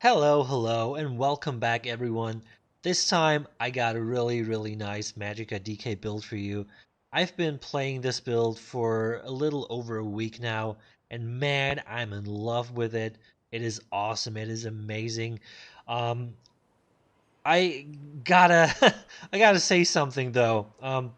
Hello, and welcome back, everyone. This time, I got a really nice Magicka DK build for you. I've been playing this build for a little over a week now, and man, I'm in love with it. It is awesome. It is amazing. Um, I gotta, I gotta say something though.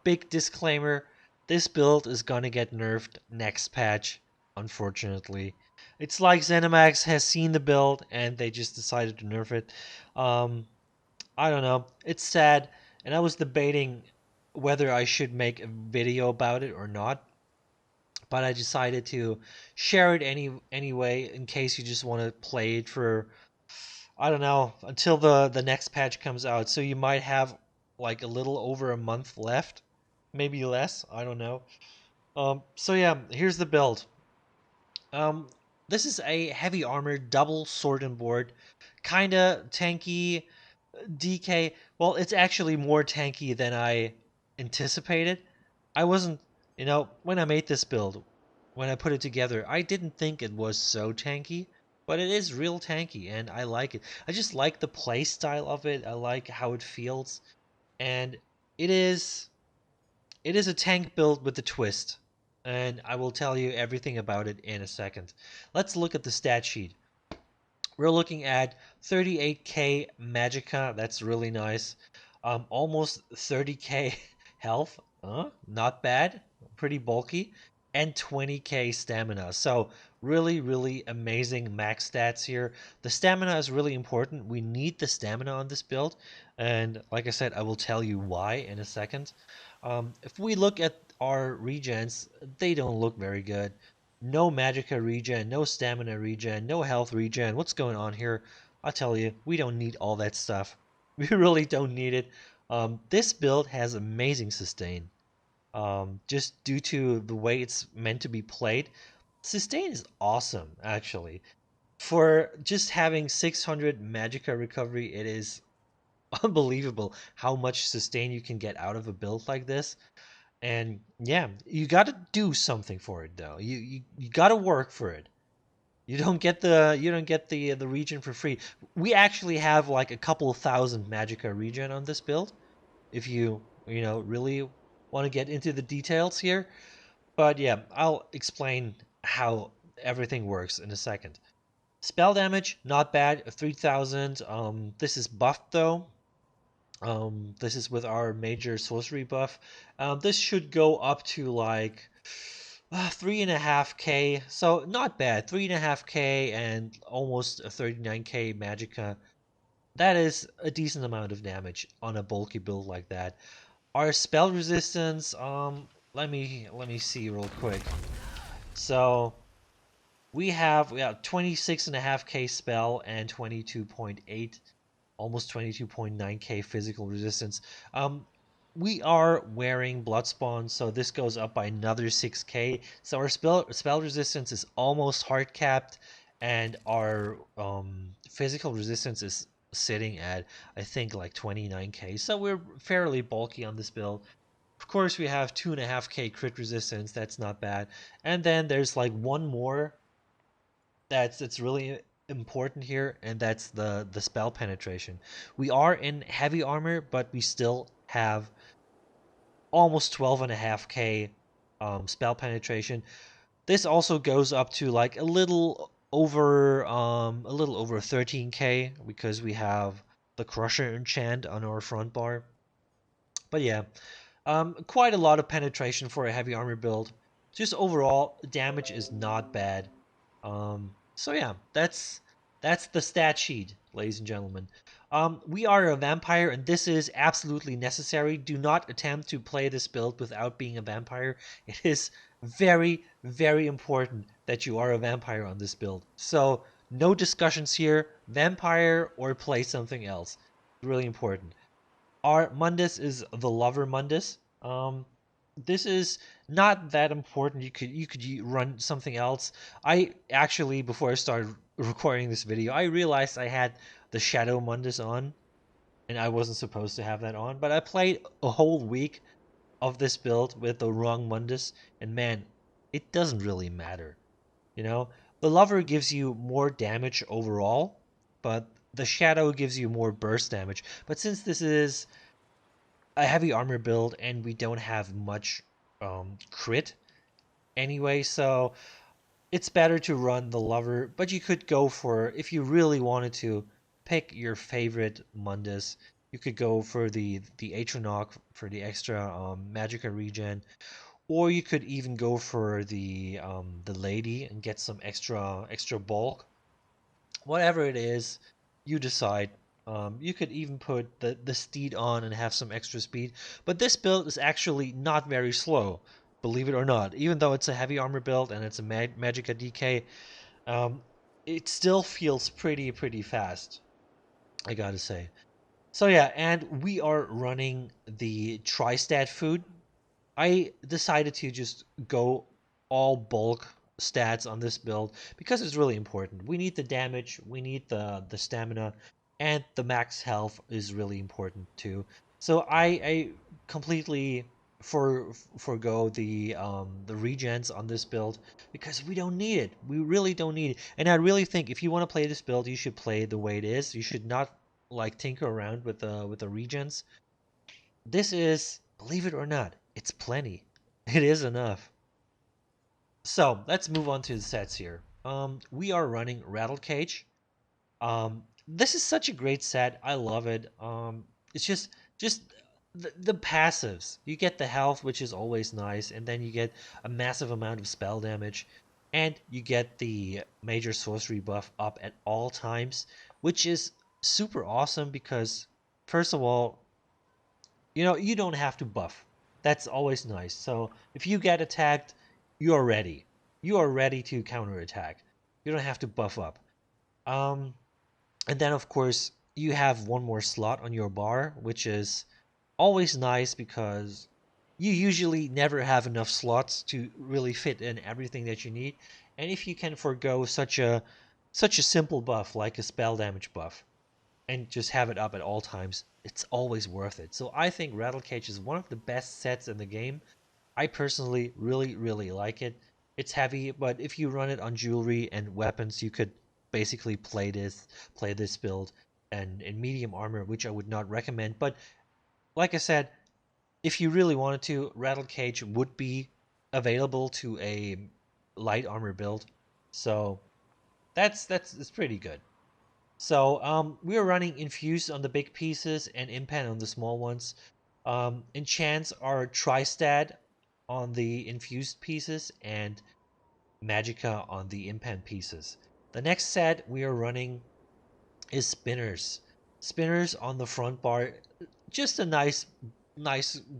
Big disclaimer: this build is gonna get nerfed next patch. Unfortunately, it's like ZeniMax has seen the build and they just decided to nerf it. Um, I don't know. It's sad, and I was debating whether I should make a video about it or not. But I decided to share it anyway in case you just want to play it for I don't know until the next patch comes out. So you might have like a little over a month left, maybe less. I don't know. So yeah, here's the build. Um, this is a heavy armor double sword and board, kinda tanky. DK. Well, it's actually more tanky than I anticipated. I wasn't, when I made this build, when I put it together, I didn't think it was so tanky, but it is real tanky, and I like it. I just like the play style of it. I like how it feels, and it is it is a tank build with a twist, and I will tell you everything about it in a second. Let's look at the stat sheet. We're looking at 38k Magicka. That's really nice. Almost 30k health. Not bad. Pretty bulky. And 20k stamina. So really amazing max stats here. The stamina is really important. We need the stamina on this build. And like I said, I will tell you why in a second. If we look at our regens, they don't look very good. No Magicka regen, no stamina regen, no health regen. What's going on here? I'll tell you, we don't need all that stuff. We really don't need it. This build has amazing sustain. Just due to the way it's meant to be played. Sustain is awesome, actually. For just having 600 Magicka recovery, it is unbelievable how much sustain you can get out of a build like this. And yeah, you got to do something for it though. You got to work for it. You don't get the region for free. We actually have like a couple of thousand Magicka regen on this build. If you really want to get into the details here, but yeah, I'll explain how everything works in a second. Spell damage, not bad, 3000. This is buffed though. This is with our major sorcery buff. This should go up to like 3.5k, so not bad. 3.5k and almost a 39k Magicka. That is a decent amount of damage on a bulky build like that. Our spell resistance, let me see real quick. So we have 26.5k spell and 22.8, almost 22.9k physical resistance. We are wearing Bloodspawn, so this goes up by another 6k. So our spell resistance is almost hard capped, and our physical resistance is sitting at I think like 29k. So we're fairly bulky on this build. Of course, we have 2.5k crit resistance. That's not bad. And then there's like one more that's really important here, and that's the spell penetration. We are in heavy armor, but we still have almost 12.5k spell penetration. This also goes up to like a little over 13k because we have the Crusher enchant on our front bar. But yeah, quite a lot of penetration for a heavy armor build. Just overall, damage is not bad. So yeah, that's the stat sheet, ladies and gentlemen. We are a vampire, and this is absolutely necessary. Do not attempt to play this build without being a vampire. It is very important that you are a vampire on this build. So no discussions here. Vampire or play something else. Really important. Our mundus is the lover mundus. This is not that important. You could run something else. I actually, before I started recording this video, I realized I had the shadow mundus on, and I wasn't supposed to have that on. But I played a whole week of this build with the wrong mundus, and man, it doesn't really matter. You know, the lover gives you more damage overall, but the shadow gives you more burst damage. But since this is a heavy armor build and we don't have much crit anyway, so it's better to run the lover. But you could go for, if you really wanted to, pick your favorite mundus. You could go for the Atronach for the extra Magicka regen, or you could even go for the lady and get some extra bulk. Whatever it is, you decide. You could even put the steed on and have some extra speed. But this build is actually not very slow, believe it or not. Even though it's a heavy armor build and it's a Magicka DK, um, it still feels pretty fast, I gotta say. So yeah, and we are running the Tri-Stat food. I decided to just go all bulk stats on this build because it's really important. We need the damage, we need the stamina, and the max health is really important too. So I completely forgo the regens on this build because we don't need it. We really don't need it. And I really think if you want to play this build, you should play the way it is. You should not like tinker around with the regens. This is, believe it or not, it's plenty. It is enough. So let's move on to the sets here. We are running Rattle Cage. This is such a great set. I love it. It's just the passives. You get the health, which is always nice, and then you get a massive amount of spell damage, and you get the major sorcery buff up at all times, which is super awesome because first of all, you don't have to buff. That's always nice. So if you get attacked, you're ready. You are ready to counterattack. You don't have to buff up. Um, and then of course you have one more slot on your bar, which is always nice because you usually never have enough slots to really fit in everything that you need. And if you can forego such a simple buff like a spell damage buff, and just have it up at all times, it's always worth it. So I think Rattle Cage is one of the best sets in the game. I personally really like it. It's heavy, but if you run it on jewelry and weapons, you could basically play this build and in medium armor, which I would not recommend. But like I said, if you really wanted to, Rattle Cage would be available to a light armor build. So that's it's pretty good. So we are running Infuse on the big pieces and Impan on the small ones. Enchants are Tristat on the infused pieces and Magicka on the Impan pieces. The next set we are running is Spinners. Spinners on the front bar, just a nice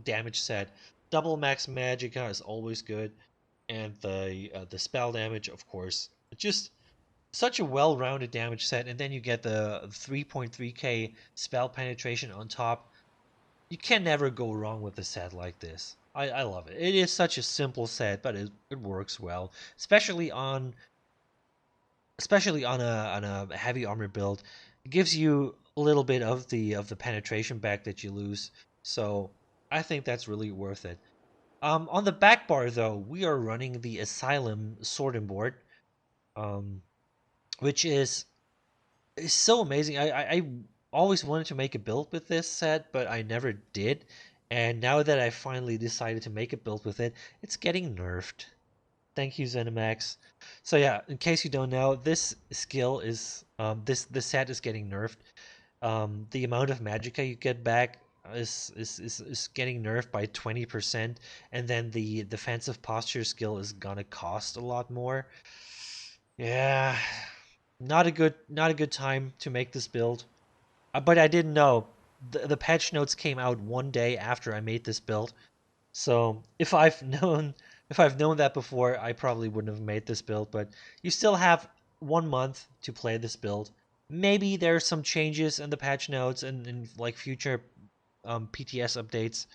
damage set. Double max Magicka is always good, and the spell damage, of course, just such a well-rounded damage set, and then you get the 3.3k spell penetration on top. You can never go wrong with a set like this. I love it. It is such a simple set, but it works well, especially on a heavy armor build. It gives you a little bit of the penetration back that you lose. So I think that's really worth it. On the back bar though, we are running the Asylum Sword and Board, um, which is it's so amazing. I always wanted to make a build with this set, but I never did. And now that I finally decided to make a build with it, it's getting nerfed. Thank you, Zenimax. So yeah, in case you don't know, this skill is this set is getting nerfed. The amount of magicka you get back is getting nerfed by 20%, and then the defensive posture skill is gonna cost a lot more. Yeah, not a good time to make this build. But I didn't know. The patch notes came out one day after I made this build. So if I've known that before, I probably wouldn't have made this build, but you still have 1 month to play this build. Maybe there's some changes in the patch notes and in like future PTS updates.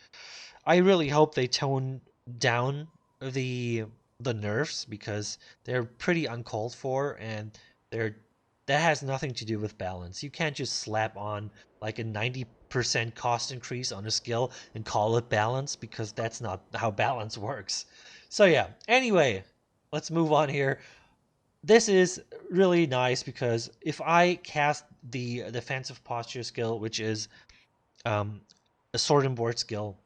I really hope they tone down the the nerfs because they're pretty uncalled for, and they're that has nothing to do with balance. You can't just slap on like a 90% cost increase on a skill and call it balance because that's not how balance works. So yeah, anyway, let's move on here. this is really nice because if I cast the defensive posture skill, which is um, a sword and board skill,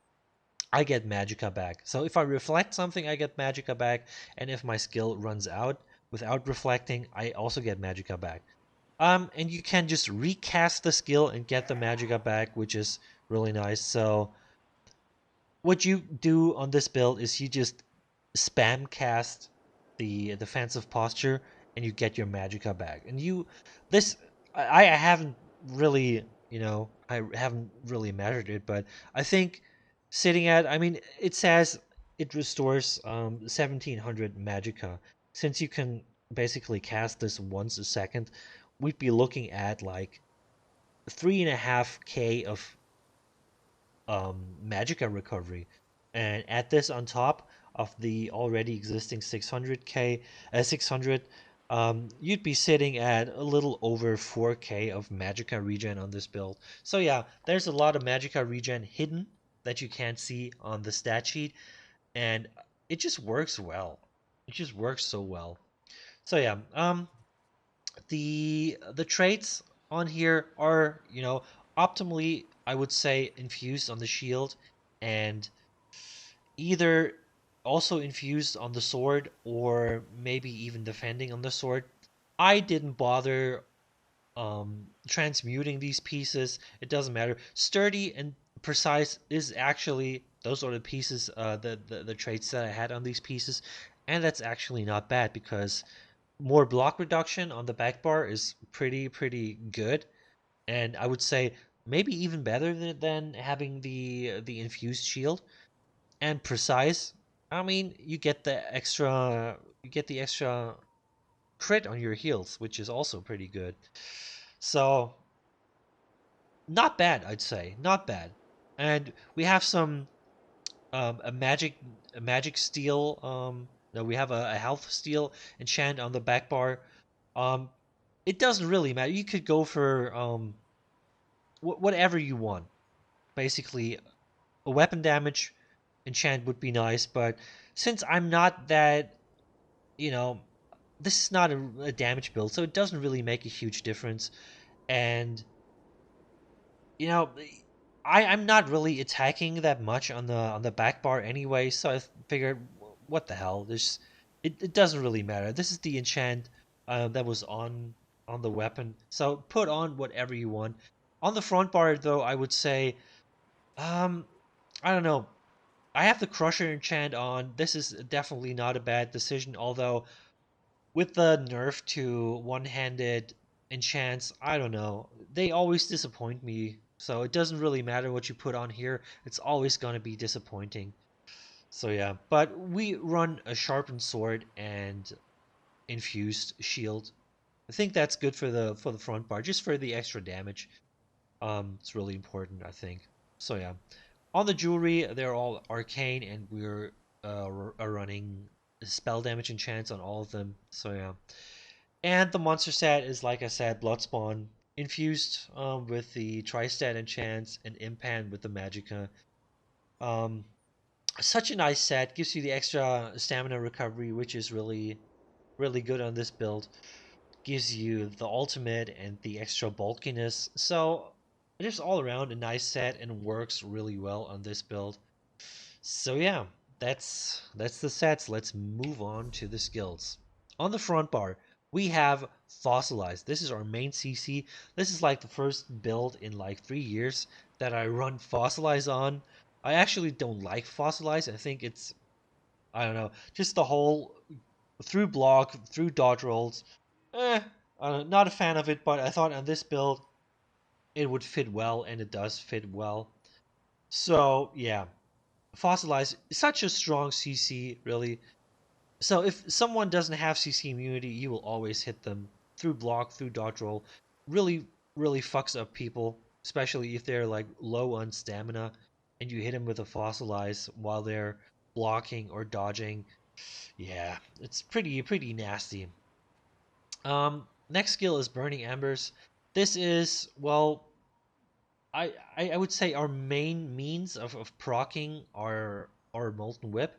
I get Magicka back. So if I reflect something, I get Magicka back, and if my skill runs out without reflecting, I also get Magicka back. And you can just recast the skill and get the Magicka back, which is really nice. So what you do on this build is you just spam cast the defensive posture and you get your Magicka back. And you this I haven't really, I haven't really measured it, but I think sitting at, I mean, it says it restores 1700 Magicka. Since you can basically cast this once a second, we'd be looking at like 3.5k of Magicka recovery, and add this on top of the already existing 600k, 600, you'd be sitting at a little over 4k of Magicka regen on this build. So yeah, there's a lot of Magicka regen hidden that you can't see on the stat sheet, and it just works well. It just works so well. So yeah, the traits on here are, optimally, I would say, infused on the shield, and either also infused on the sword or maybe even defending on the sword. I didn't bother transmuting these pieces. It doesn't matter. Sturdy and precise is actually, those are the pieces, the traits that I had on these pieces, and that's actually not bad because more block reduction on the back bar is pretty good, and I would say maybe even better than having the infused shield. And precise, I mean, you get the extra crit on your heals, which is also pretty good. So not bad, I'd say, not bad. And we have some a magic steal. No, we have a health steal enchant on the back bar. Um, it doesn't really matter. You could go for whatever you want. Basically, a weapon damage enchant would be nice, but since I'm not that, you know, this is not a damage build, so it doesn't really make a huge difference. And you know, I'm not really attacking that much on the back bar anyway, so I figured, what the hell? It doesn't really matter. This is the enchant that was on the weapon, so put on whatever you want. On the front bar, though, I would say, um, I don't know. I have the Crusher enchant on. This is definitely not a bad decision, although with the nerf to one-handed enchants, I don't know. They always disappoint me. So it doesn't really matter what you put on here. It's always going to be disappointing. So yeah, but we run a sharpened sword and infused shield. I think that's good for the front bar, just for the extra damage. It's really important, I think. So yeah, on the jewelry, they're all arcane, and we're are running spell damage enchants on all of them. So yeah, and the monster set is, like I said, Bloodspawn infused with the Tri-Stat enchants and Impan with the Magicka. Um, Such a nice set, gives you the extra stamina recovery, which is really good on this build. Gives you the ultimate and the extra bulkiness. So just all around a nice set and works really well on this build. So yeah, that's the sets. Let's move on to the skills. On the front bar, we have Fossilize. This is our main CC. This is like the first build in like 3 years that I run Fossilize on. I actually don't like Fossilize. I think it's, I don't know, just the whole through block, through dodge rolls. Not a fan of it, but I thought on this build it would fit well, and it does fit well. So yeah, Fossilize is such a strong CC, really. So if someone doesn't have CC immunity, you will always hit them through block, through dodge roll. Really fucks up people, especially if they're like low on stamina, and you hit them with a Fossilize while they're blocking or dodging. Yeah, it's pretty nasty. Next skill is Burning Embers. This is, well, I would say our main means of proccing our Molten Whip,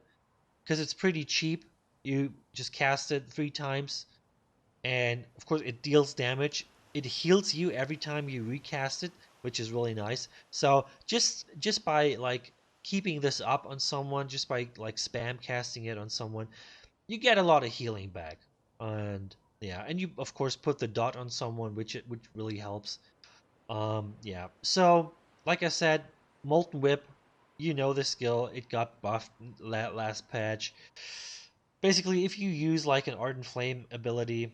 because it's pretty cheap. You just cast it 3 times, and of course it deals damage. It heals you every time you recast it, which is really nice. So just by like keeping this up on someone, just by like spam casting it on someone, you get a lot of healing back. And yeah, and you of course put the dot on someone, which really helps. Yeah. So like I said, Molten Whip, you know the skill. It got buffed last patch. Basically, if you use like an Ardent Flame ability,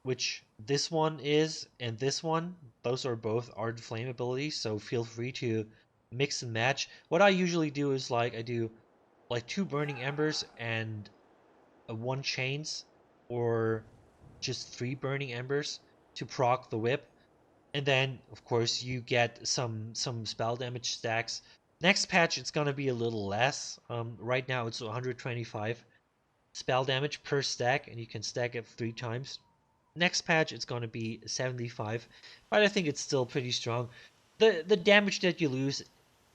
which this one is, and this one, those are both Ardent Flame abilities, so feel free to mix and match. What I usually do is like I do like 2 Burning Embers and one Chains, or just 3 Burning Embers to proc the whip. And then, of course, you get some spell damage stacks. Next patch, it's gonna be a little less. Right now, it's 125 spell damage per stack, and you can stack it 3 times. Next patch, it's gonna be 75, but I think it's still pretty strong. The damage that you lose,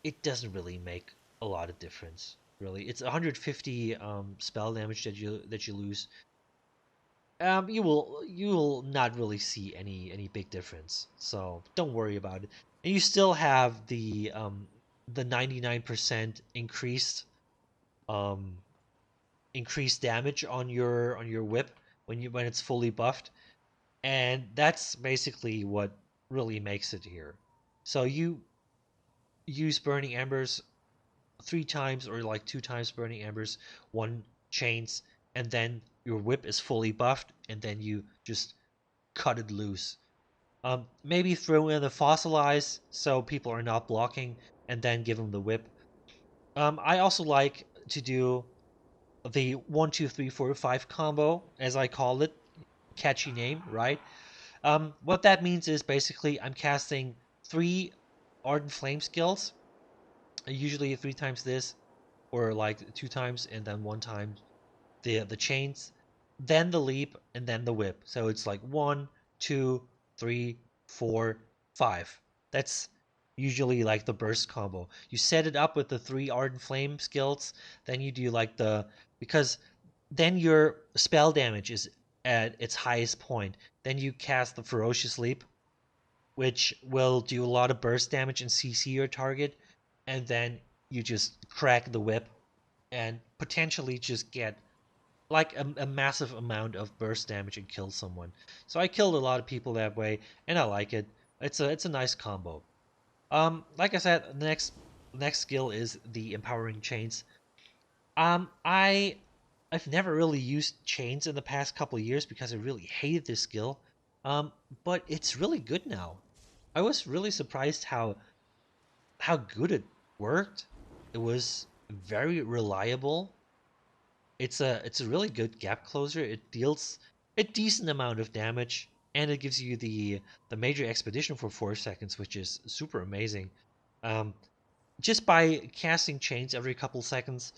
it doesn't really make a lot of difference. Really, it's 150 spell damage that you lose. You will not really see any big difference, so don't worry about it. And you still have the 99% um increased damage on your whip when it's fully buffed, and that's basically what really makes it here. So you use Burning Embers 3 times, or like 2 times Burning Embers, one Chains, and then your whip is fully buffed, and then you just cut it loose. Maybe throw in the fossilize so people are not blocking, and then give them the whip. I also like to do the 1 2 3 4 5 combo, as I call it. Catchy name, right? What that means is basically I'm casting 3 Ardent Flame skills, usually 3 times this, or like 2 times, and then 1 time the chains, then the leap, and then the whip. So it's like 1 2 3 4 5. That's usually like the burst combo. You set it up with the 3 Ardent Flame skills, then you do like because then your spell damage is at its highest point. Then you cast the Ferocious Leap, which will do a lot of burst damage and CC your target, and then you just crack the whip and potentially just get like a massive amount of burst damage and kill someone. So I killed a lot of people that way, and I like it. It's a nice combo. Like I said, the next skill is the Empowering Chains. I've never really used chains in the past couple of years because I really hated this skill. But it's really good now. I was really surprised how good it worked. It was very reliable. It's a really good gap closer. It deals a decent amount of damage, and it gives you the major expedition for 4 seconds, which is super amazing. Um, just by casting chains every couple seconds,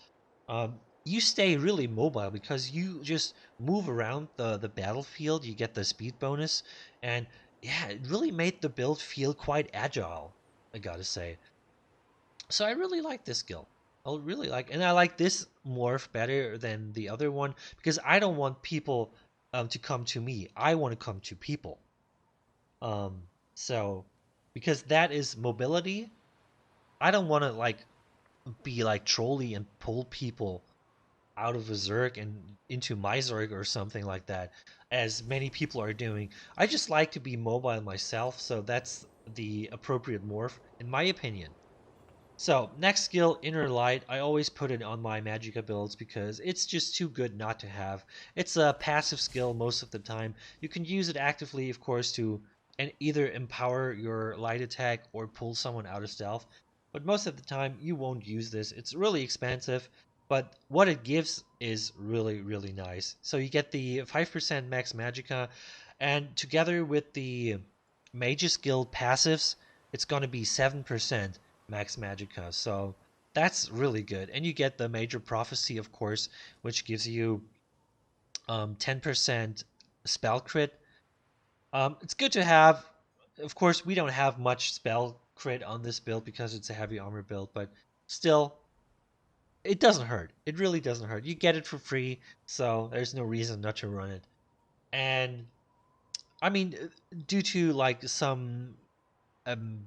you stay really mobile because you just move around the battlefield. You get the speed bonus, and yeah, it really made the build feel quite agile, I gotta say. So I really like this skill. I really like, and I like this morph better than the other one because I don't want people to come to me. I want to come to people. Um, so because that is mobility, I don't want to like be like trolly and pull people out of a Zerg and into my Zerg or something like that, as many people are doing. I just like to be mobile myself, so that's the appropriate morph, in my opinion. So, next skill, Inner Light. I always put it on my Magicka builds because it's just too good not to have. It's a passive skill most of the time. You can use it actively, of course, to and either empower your light attack or pull someone out of stealth. But most of the time, you won't use this. It's really expensive, but what it gives is really, really nice. So you get the 5% max Magicka, and together with the Mage's Guild passives, it's going to be 7% max magicka. So that's really good. And you get the major prophecy, of course, which gives you 10% spell crit. It's good to have. Of course, we don't have much spell crit on this build because it's a heavy armor build, but still, it doesn't hurt. It really doesn't hurt. You get it for free, so there's no reason not to run it. And I mean, due to like some um,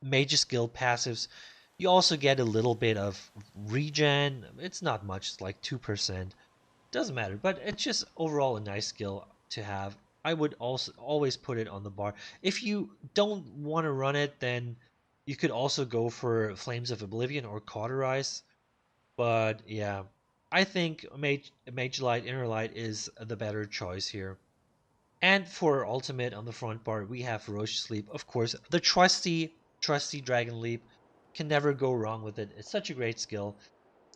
major skill passives, you also get a little bit of regen. It's not much, it's like 2%. Doesn't matter, but it's just overall a nice skill to have. I would also always put it on the bar. If you don't want to run it, then you could also go for Flames of Oblivion or Cauterize. But yeah, I think Mage Light, Inner Light is the better choice here. And for ultimate on the front bar, we have Ferocious Leap. Of course, the trusty Dragon Leap. Can never go wrong with it. It's such a great skill.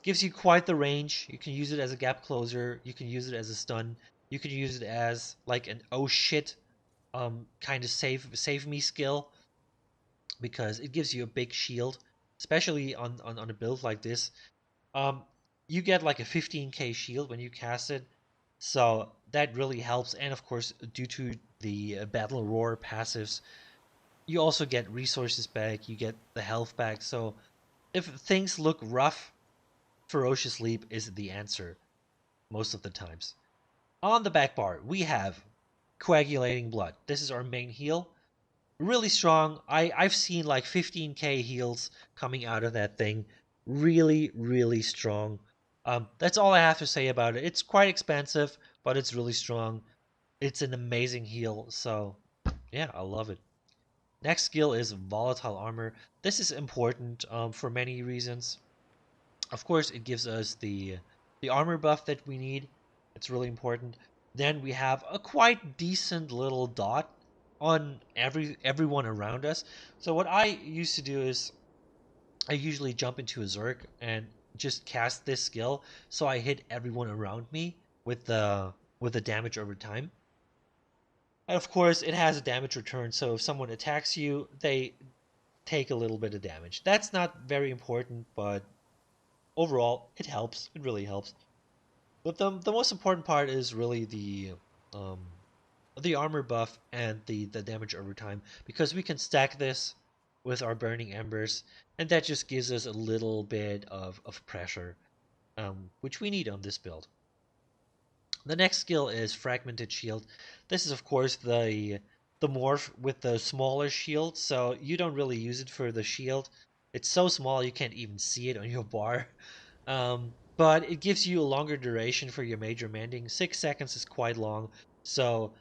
Gives you quite the range. You can use it as a gap closer. You can use it as a stun. You can use it as like an oh shit kind of save me skill because it gives you a big shield, especially on a build like this. Um, you get like a 15k shield when you cast it, so that really helps. And of course, due to the battle roar passives, you also get resources back. You get the health back. So if things look rough, Ferocious Leap is the answer most of the times. On the back bar, we have Coagulating Blood. This is our main heal. Really strong. I've seen like 15k heals coming out of that thing. Really, really strong. That's all I have to say about it. It's quite expensive, but it's really strong. It's an amazing heal. So yeah, I love it. Next skill is Volatile Armor. This is important for many reasons. Of course, it gives us the armor buff that we need. It's really important. Then we have a quite decent little dot on everyone around us. So what I used to do is I usually jump into a Zerg and just cast this skill so I hit everyone around me with the damage over time. And of course, it has a damage return, so if someone attacks you, they take a little bit of damage. That's not very important, but overall, it helps. It really helps. But the most important part is really um the armor buff and the damage over time because we can stack this with our burning embers and that just gives us a little bit of pressure which we need on this build. The next skill is Fragmented Shield. This is of course the morph with the smaller shield, so you don't really use it for the shield. It's so small you can't even see it on your bar. But it gives you a longer duration for your major mending. 6 seconds is quite long, so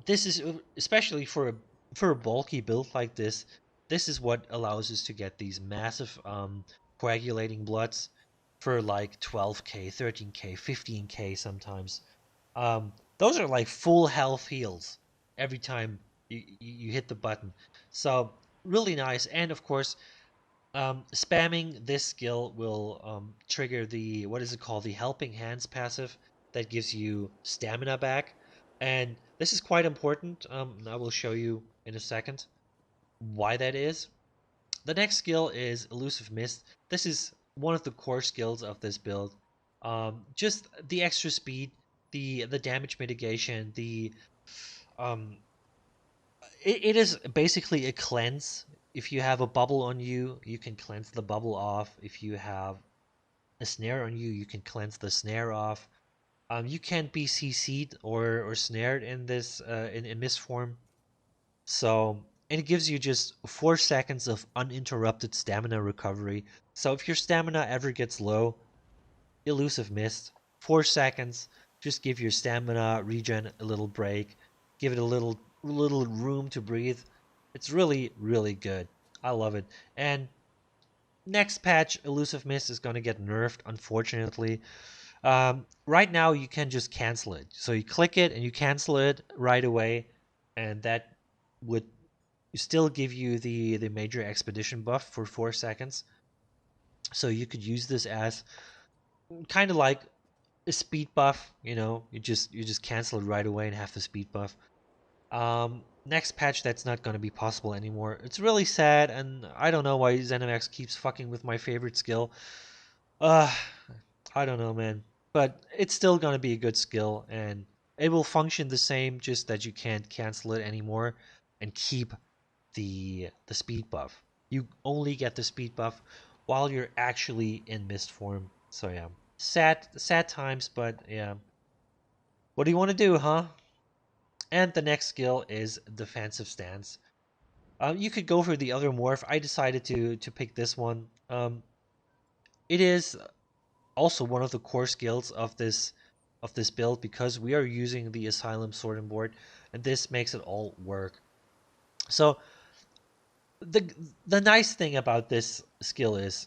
this is especially for a bulky build like this. This is what allows us to get these massive coagulating bloods for like 12k, 13k, 15k sometimes. Those are like full health heals every time you hit the button. So really nice, and of course spamming this skill will trigger the, what is it called, the Helping Hands passive that gives you stamina back. And this is quite important. I will show you in a second why that is. The next skill is Elusive Mist. This is one of the core skills of this build. Just the extra speed, the damage mitigation, the um, it is basically a cleanse. If you have a bubble on you, you can cleanse the bubble off. If you have a snare on you, you can cleanse the snare off. You can't be CC'd or snared in this in mist form. So, and it gives you just 4 seconds of uninterrupted stamina recovery. So if your stamina ever gets low, Elusive Mist, 4 seconds, just give your stamina regen a little break, give it a little room to breathe. It's really, really good. I love it. And next patch, Elusive Mist is going to get nerfed, unfortunately. Right now, you can just cancel it. So you click it and you cancel it right away, and that would still give you the major expedition buff for 4 seconds. So you could use this as kind of like a speed buff. You just cancel it right away and have the speed buff. Next patch, that's not going to be possible anymore. It's really sad, and I don't know why ZeniMax keeps fucking with my favorite skill. Uh, I don't know, man. But it's still going to be a good skill, and it will function the same, just that you can't cancel it anymore and keep the speed buff. You only get the speed buff while you're actually in mist form. So yeah, sad times, but yeah. What do you want to do, huh? And the next skill is defensive stance. You could go for the other morph. I decided to pick this one. It is also one of the core skills of this build because we are using the Asylum Sword and Board, and this makes it all work. So the nice thing about this skill is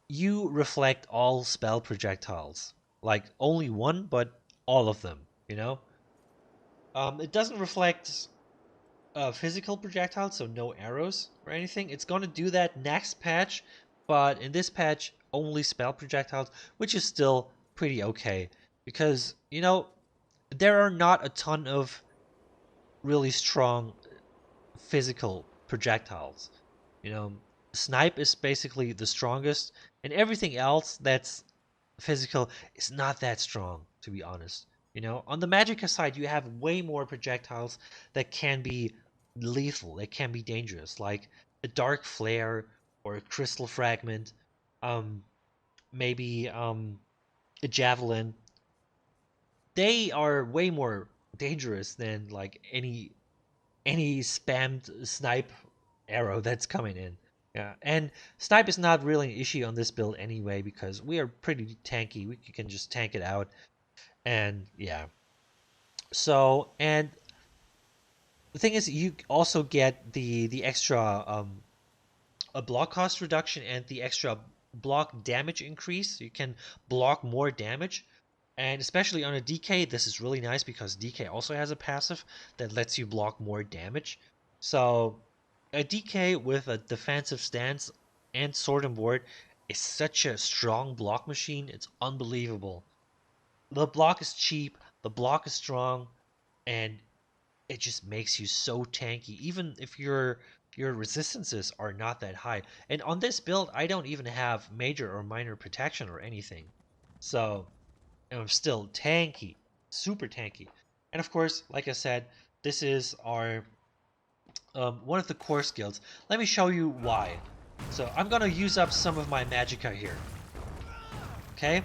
you reflect all spell projectiles, like only one, but all of them. You know, it doesn't reflect physical projectiles, so no arrows or anything. It's going to do that next patch, but in this patch, only spell projectiles, which is still pretty okay because, you know, there are not a ton of really strong physical projectiles. You know, snipe is basically the strongest, and everything else that's physical is not that strong, to be honest. You know, on the Magicka side, you have way more projectiles that can be lethal, that can be dangerous, like a dark flare or a crystal fragment, um, maybe a javelin. They are way more dangerous than like any spammed snipe arrow that's coming in. Yeah, and snipe is not really an issue on this build anyway because we are pretty tanky. We can just tank it out, and yeah. So, and the thing is, you also get the extra a block cost reduction and the extra block damage increase. You can block more damage, and especially on a DK, this is really nice because DK also has a passive that lets you block more damage. So a DK with a defensive stance and sword and board is such a strong block machine. It's unbelievable. The block is cheap, the block is strong, and it just makes you so tanky, even if your resistances are not that high. And on this build, I don't even have major or minor protection or anything. So I'm still tanky, super tanky. And of course, like I said, this is our one of the core skills. Let me show you why. So I'm gonna use up some of my magicka here. Okay?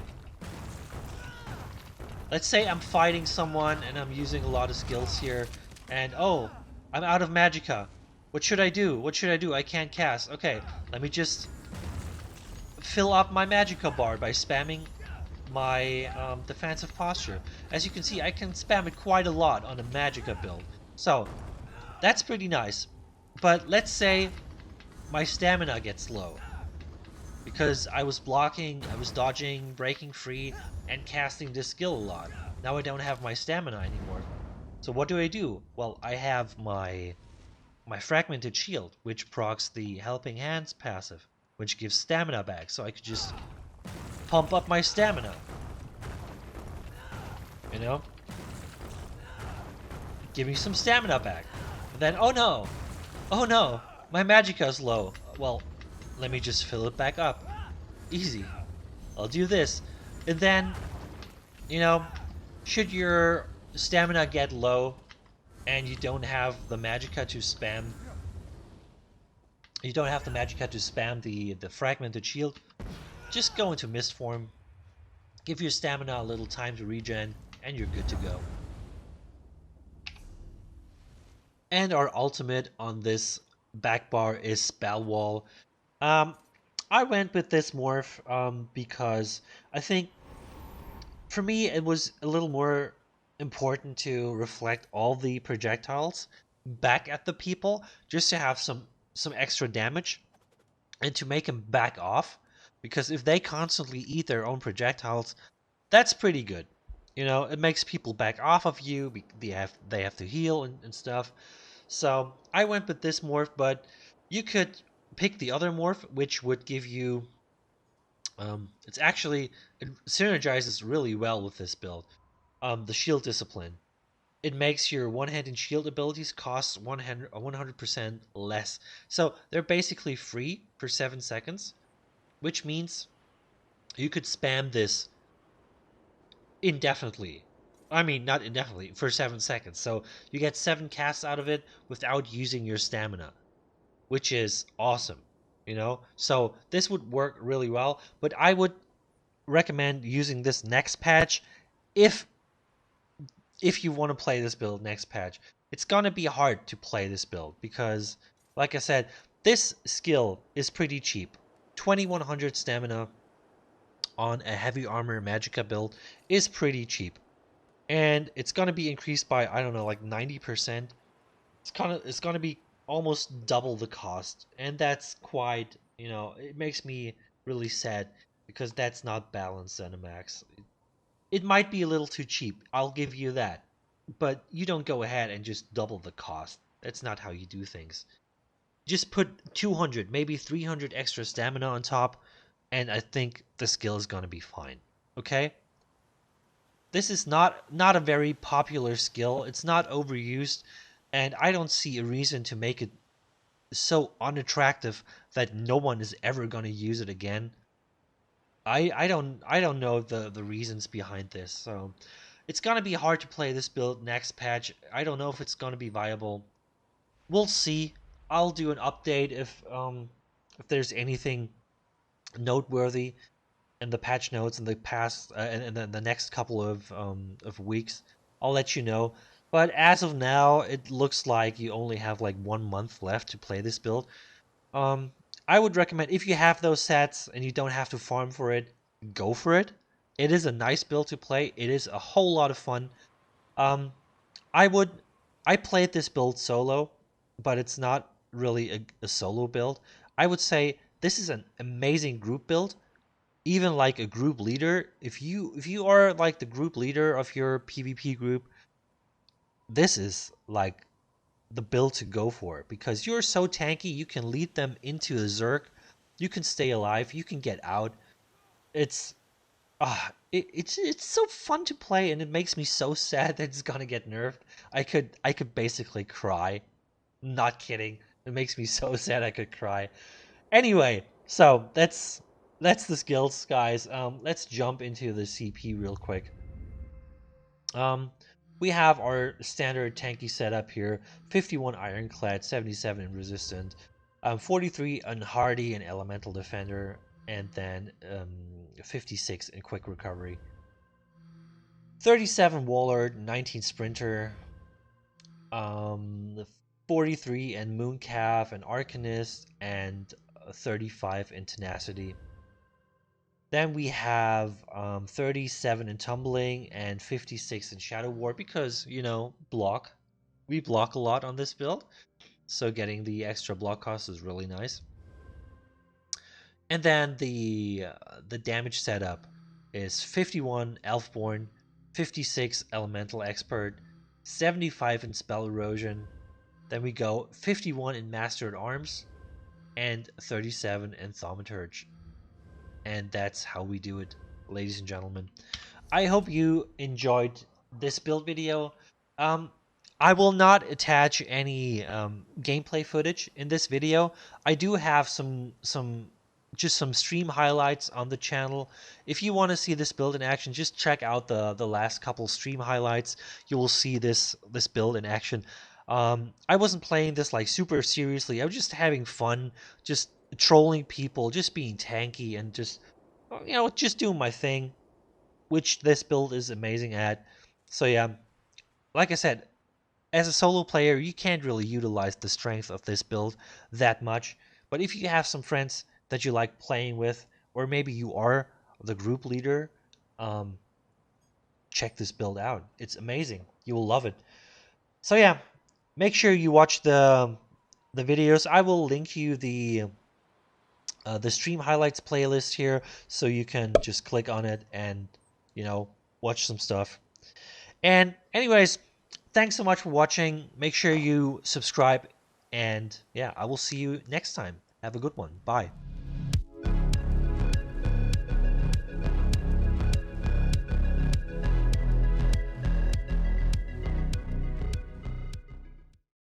Let's say I'm fighting someone and I'm using a lot of skills here, and oh, I'm out of magicka. What should I do? What should I do? I can't cast. Okay, let me just fill up my magicka bar by spamming my defensive posture. As you can see, I can spam it quite a lot on a magicka build. So, that's pretty nice. But let's say my stamina gets low. Because I was blocking, I was dodging, breaking free, and casting this skill a lot. Now I don't have my stamina anymore. So what do? Well, I have my fragmented shield, which procs the helping hands passive, which gives stamina back. So I could just pump up my stamina. You know? Give me some stamina back. And then, oh no, my magicka's low. Well, let me just fill it back up. Easy. I'll do this. And then, you know, should your stamina get low and you don't have the magicka to spam, the fragmented shield, just go into mist form, give your stamina a little time to regen, and you're good to go. And our ultimate on this back bar is Spell Wall. I went with this morph because I think for me it was a little more important to reflect all the projectiles back at the people just to have some extra damage and to make them back off, because if they constantly eat their own projectiles, that's pretty good. You know, it makes people back off of you. They have to heal and stuff. So I went with this morph, but you could pick the other morph, which would give you. It synergizes really well with this build. The shield discipline. It makes your one-handed shield abilities cost 100% less. So they're basically free for 7 seconds, which means you could spam this indefinitely. I mean, not indefinitely, for 7 seconds. So you get 7 casts out of it without using your stamina, which is awesome, you know? So this would work really well, but I would recommend using this next patch if if you want to play this build next patch, it's gonna be hard to play this build because, like I said, this skill is pretty cheap. 2100 stamina on a heavy armor Magicka build is pretty cheap, and it's gonna be increased by, I don't know, like 90%. It's gonna be almost double the cost, and that's quite, it makes me really sad because that's not balanced Zenimax. It might be a little too cheap, I'll give you that, but you don't go ahead and just double the cost. That's not how you do things. Just put 200, maybe 300 extra stamina on top, and I think the skill is gonna be fine. Okay? This is not a very popular skill. It's not overused, and I don't see a reason to make it so unattractive that no one is ever gonna use it again. I don't know the reasons behind this, so it's gonna be hard to play this build next patch. I don't know if it's gonna be viable. We'll see. I'll do an update if there's anything noteworthy in the patch notes in the past and the next couple of weeks. I'll let you know. But as of now, it looks like you only have like 1 month left to play this build. Um, I would recommend, if you have those sets and you don't have to farm for it, go for it. It is a nice build to play. It is a whole lot of fun. Um, I would I played this build solo, but it's not really a solo build. I would say this is an amazing group build. Even like a group leader, if you are like the group leader of your PvP group, this is like the build to go for because you're so tanky. You can lead them into a Zerg, you can stay alive, you can get out. It's it's so fun to play, and it makes me so sad that it's gonna get nerfed. I could basically cry. Not kidding. It makes me so sad I could cry. Anyway, so that's the skills, guys. Let's jump into the CP real quick. Um, we have our standard tanky setup here: 51 ironclad, 77 in resistant, 43 unhardy and elemental defender, and then 56 in quick recovery. 37 warlord, 19 sprinter, 43 in mooncalf and arcanist, and 35 in tenacity. Then we have 37 in tumbling and 56 in shadow war because, block. We block a lot on this build, so getting the extra block cost is really nice. And then the damage setup is 51 Elfborn, 56 Elemental Expert, 75 in Spell Erosion. Then we go 51 in Master at Arms and 37 in Thaumaturge. And that's how we do it, ladies and gentlemen. I hope you enjoyed this build video. I will not attach any gameplay footage in this video. I do have some stream highlights on the channel. If you want to see this build in action, just check out the last couple stream highlights. You will see this build in action. I wasn't playing this like super seriously. I was just having fun, just trolling people, just being tanky, and just just doing my thing, which this build is amazing at. So yeah, like I said, as a solo player, you can't really utilize the strength of this build that much. But if you have some friends that you like playing with, or maybe you are the group leader, check this build out. It's amazing. You will love it. So yeah, make sure you watch the videos. I will link you the stream highlights playlist here, so you can just click on it and watch some stuff. And anyways, thanks so much for watching. Make sure you subscribe, and yeah, I will see you next time. Have a good one. Bye.